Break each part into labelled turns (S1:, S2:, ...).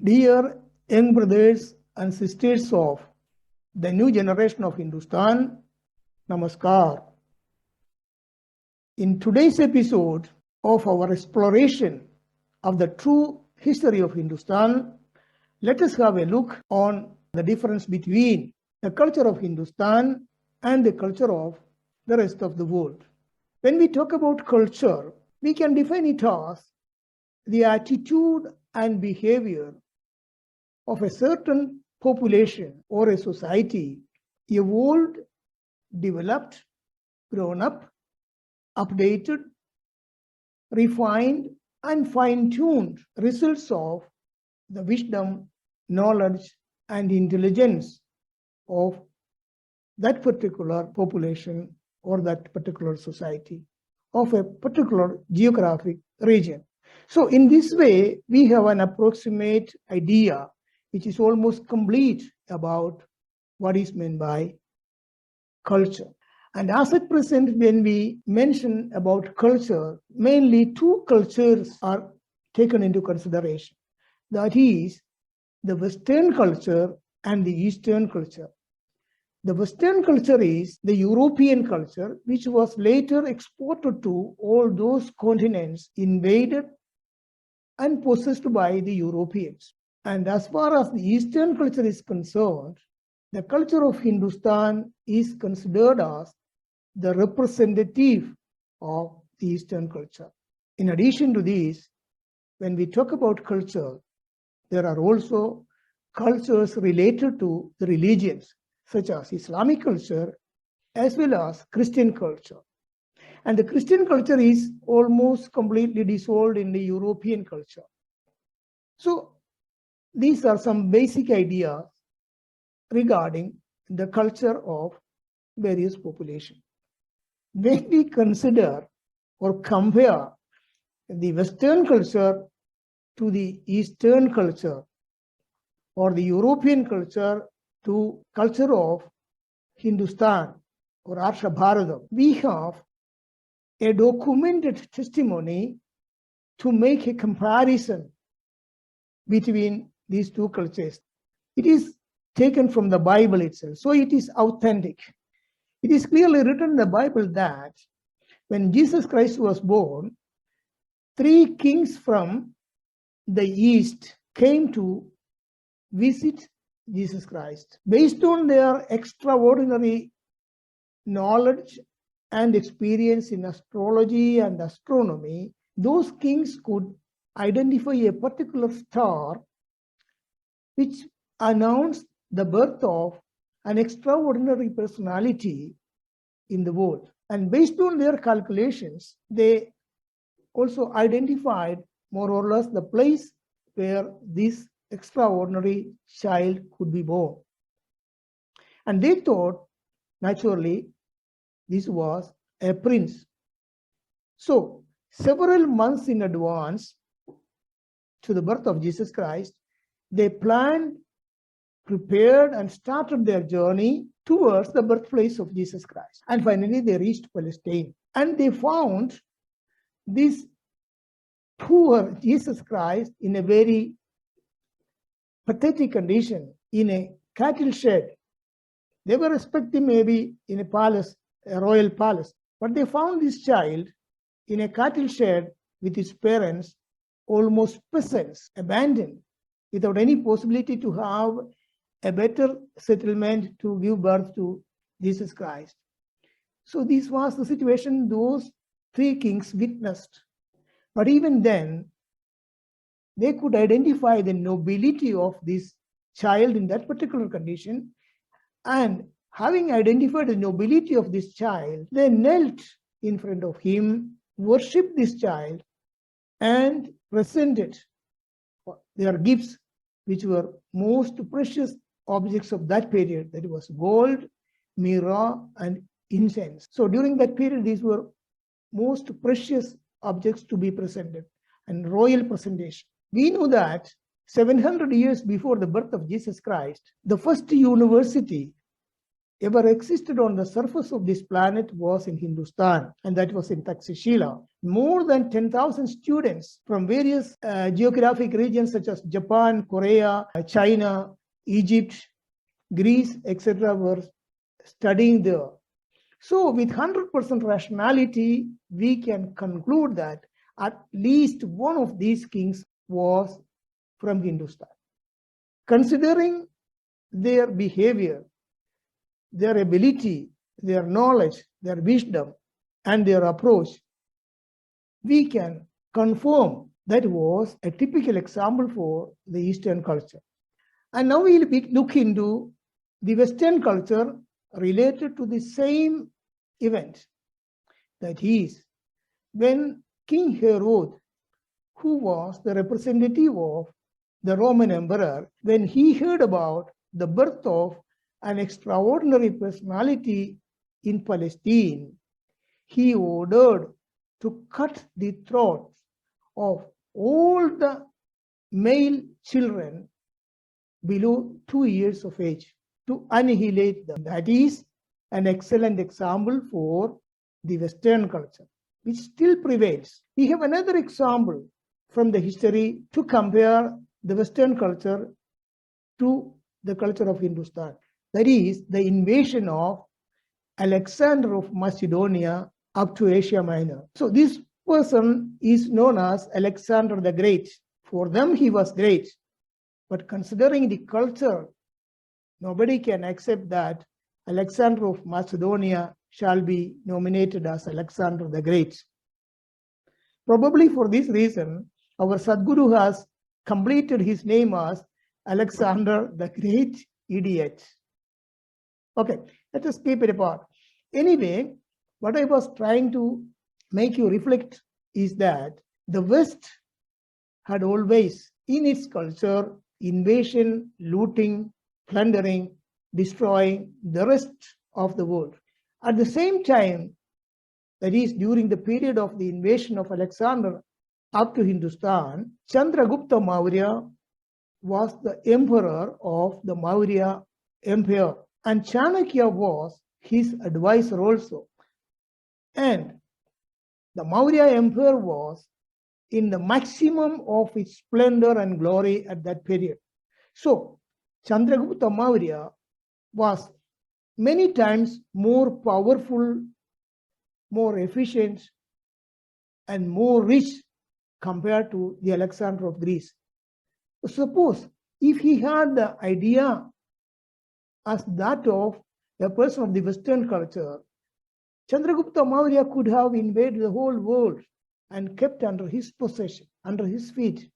S1: Dear young brothers and sisters of the new generation of Hindustan, Namaskar. In today's episode of our exploration of the true history of Hindustan, let us have a look on the difference between the culture of Hindustan and the culture of the rest of the world. When we talk about culture, we can define it as the attitude and behavior of a certain population or a society evolved, developed, grown up, updated, refined, and fine-tuned results of the wisdom, knowledge, and intelligence of that particular population or that particular society of a particular geographic region. So in this way, we have an approximate idea which is almost complete about what is meant by culture. And as at present, when we mention about culture, mainly two cultures are taken into consideration. That is the Western culture and the Eastern culture. The Western culture is the European culture, which was later exported to all those continents invaded and possessed by the Europeans. And as far as the Eastern culture is concerned, the culture of Hindustan is considered as the representative of the Eastern culture. In addition to this, when we talk about culture, there are also cultures related to the religions, such as Islamic culture as well as Christian culture. And the Christian culture is almost completely dissolved in the European culture. So these are some basic ideas regarding the culture of various populations. When we consider or compare the Western culture to the Eastern culture or the European culture to culture of Hindustan or Arsha Bharatam, we have a documented testimony to make a comparison between these two cultures. It is taken from the Bible itself, so it is authentic. It is clearly written in the Bible that when Jesus Christ was born, three kings from the East came to visit Jesus Christ. Based on their extraordinary knowledge and experience in astrology and astronomy, those kings could identify a particular star which announced the birth of an extraordinary personality in the world. And based on their calculations, they also identified more or less the place where this extraordinary child could be born. And they thought, naturally, this was a prince. So, several months in advance to the birth of Jesus Christ, they planned, prepared, and started their journey towards the birthplace of Jesus Christ. And finally, they reached Palestine. And they found this poor Jesus Christ in a very pathetic condition, in a cattle shed. They were expecting maybe in a palace, a royal palace, but they found this child in a cattle shed with his parents, almost peasants, abandoned, without any possibility to have a better settlement to give birth to Jesus Christ. So this was the situation those three kings witnessed. But even then, they could identify the nobility of this child in that particular condition. And having identified the nobility of this child, they knelt in front of him, worshipped this child, and presented their gifts, which were most precious objects of that period. That was gold, myrrh, and incense. So during that period, these were most precious objects to be presented and royal presentation. We know that 700 years before the birth of Jesus Christ, the first university ever existed on the surface of this planet was in Hindustan, and that was in Takshashila. More than 10,000 students from various geographic regions such as Japan, Korea, China, Egypt, Greece, etc. were studying there. So with 100% rationality, we can conclude that at least one of these kings was from Hindustan. Considering their behavior, their ability, their knowledge, their wisdom, and their approach, we can confirm that was a typical example for the Eastern culture. And now we'll look into the Western culture related to the same event. That is, when King Herod, who was the representative of the Roman emperor, when he heard about the birth of an extraordinary personality in Palestine, he ordered to cut the throats of all the male children below 2 years of age to annihilate them. That is an excellent example for the Western culture, which still prevails. We have another example from the history to compare the Western culture to the culture of Hindustan. That is the invasion of Alexander of Macedonia up to Asia Minor. So this person is known as Alexander the Great. For them, he was great. But considering the culture, nobody can accept that Alexander of Macedonia shall be nominated as Alexander the Great. Probably for this reason, our Sadguru has completed his name as Alexander the Great Idiot. Okay, let us keep it apart. Anyway, what I was trying to make you reflect is that the West had always in its culture invasion, looting, plundering, destroying the rest of the world. At the same time, that is during the period of the invasion of Alexander up to Hindustan, Chandragupta Maurya was the emperor of the Maurya Empire, and Chanakya was his advisor also. And the Maurya Empire was in the maximum of its splendor and glory at that period. So Chandragupta Maurya was many times more powerful, more efficient, and more rich compared to the Alexander of Greece. Suppose if he had the idea as that of a person of the Western culture, Chandragupta Maurya could have invaded the whole world and kept under his possession, under his feet.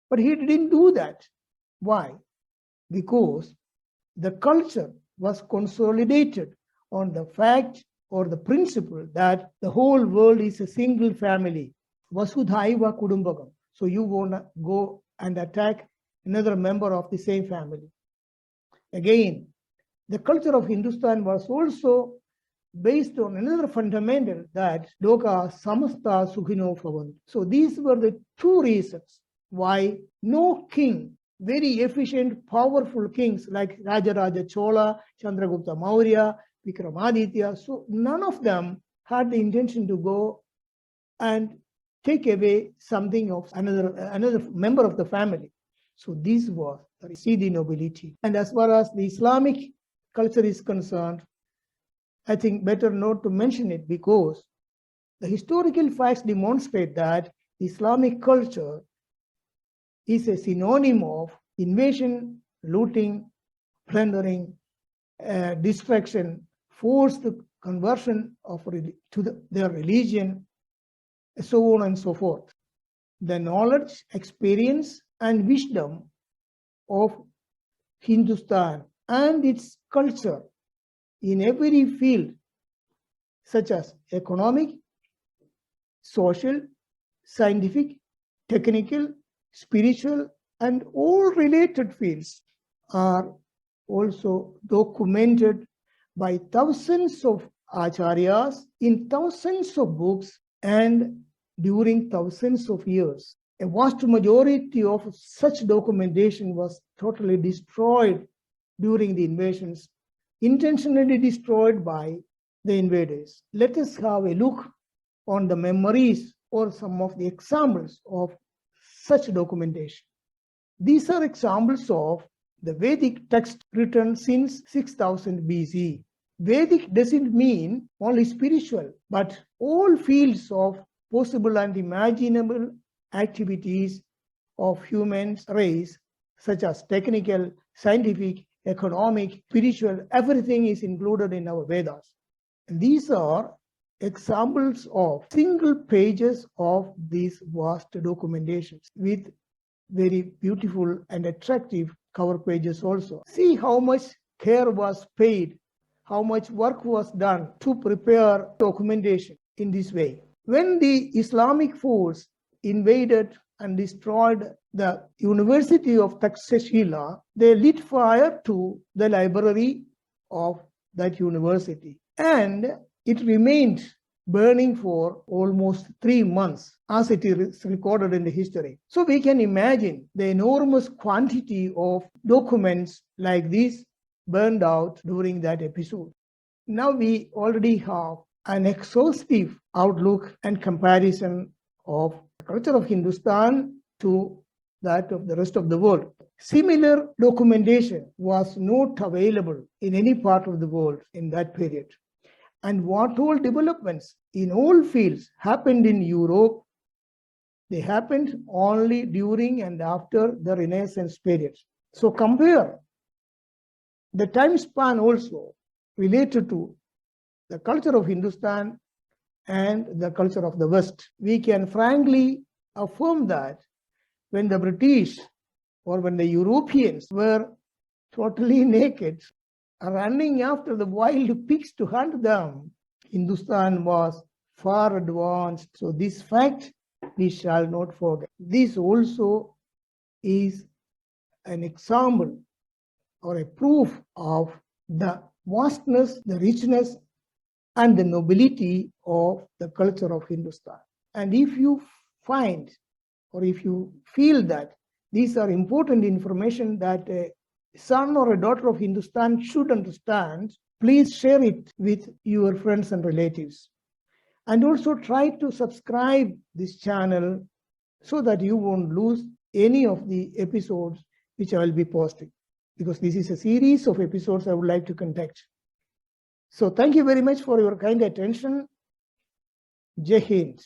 S1: But he didn't do that. Why? Because the culture was consolidated on the fact or the principle that the whole world is a single family. Vasudhaiva Kudumbakam. So you won't go and attack another member of the same family. Again, the culture of Hindustan was also based on another fundamental that Loka Samasta Sukhino Bhavantu. So these were the two reasons why no king, very efficient, powerful kings like Rajaraja Chola, Chandragupta Maurya, Vikramaditya, so none of them had the intention to go and take away something of another member of the family. So this was the nobility. And as far as the Islamic culture is concerned, I think better not to mention it because the historical facts demonstrate that Islamic culture is a synonym of invasion, looting, plundering, destruction, forced conversion of their religion, so on and so forth. The knowledge, experience, and wisdom of Hindustan and its culture in every field, such as economic, social, scientific, technical, spiritual, and all related fields, are also documented by thousands of acharyas in thousands of books and during thousands of years. A vast majority of such documentation was totally destroyed during the invasions intentionally destroyed by the invaders. Let us have a look on the memories or some of the examples of such documentation. These are examples of the Vedic text written since 6000 BC. Vedic doesn't mean only spiritual, but all fields of possible and imaginable activities of human race, such as technical, scientific, economic, spiritual, everything is included in our Vedas. And these are examples of single pages of these vast documentations with very beautiful and attractive cover pages also. See how much care was paid, how much work was done to prepare documentation in this way. When the Islamic force invaded and destroyed the University of Taxila, they lit fire to the library of that university. And it remained burning for almost 3 months, as it is recorded in the history. So we can imagine the enormous quantity of documents like this burned out during that episode. Now we already have an exhaustive outlook and comparison of the culture of Hindustan to that of the rest of the world. Similar documentation was not available in any part of the world in that period. And what all developments in all fields happened in Europe, they happened only during and after the Renaissance period. So compare the time span also related to the culture of Hindustan and the culture of the West. We can frankly affirm that when the British or when the Europeans were totally naked, running after the wild pigs to hunt them, Hindustan was far advanced. So this fact we shall not forget. This also is an example or a proof of the vastness, the richness, and the nobility of the culture of Hindustan. And if you find or if you feel that these are important information that a son or a daughter of Hindustan should understand, please share it with your friends and relatives. And also try to subscribe this channel so that you won't lose any of the episodes which I will be posting, because this is a series of episodes I would like to conduct. So thank you very much for your kind attention. Jai Hind.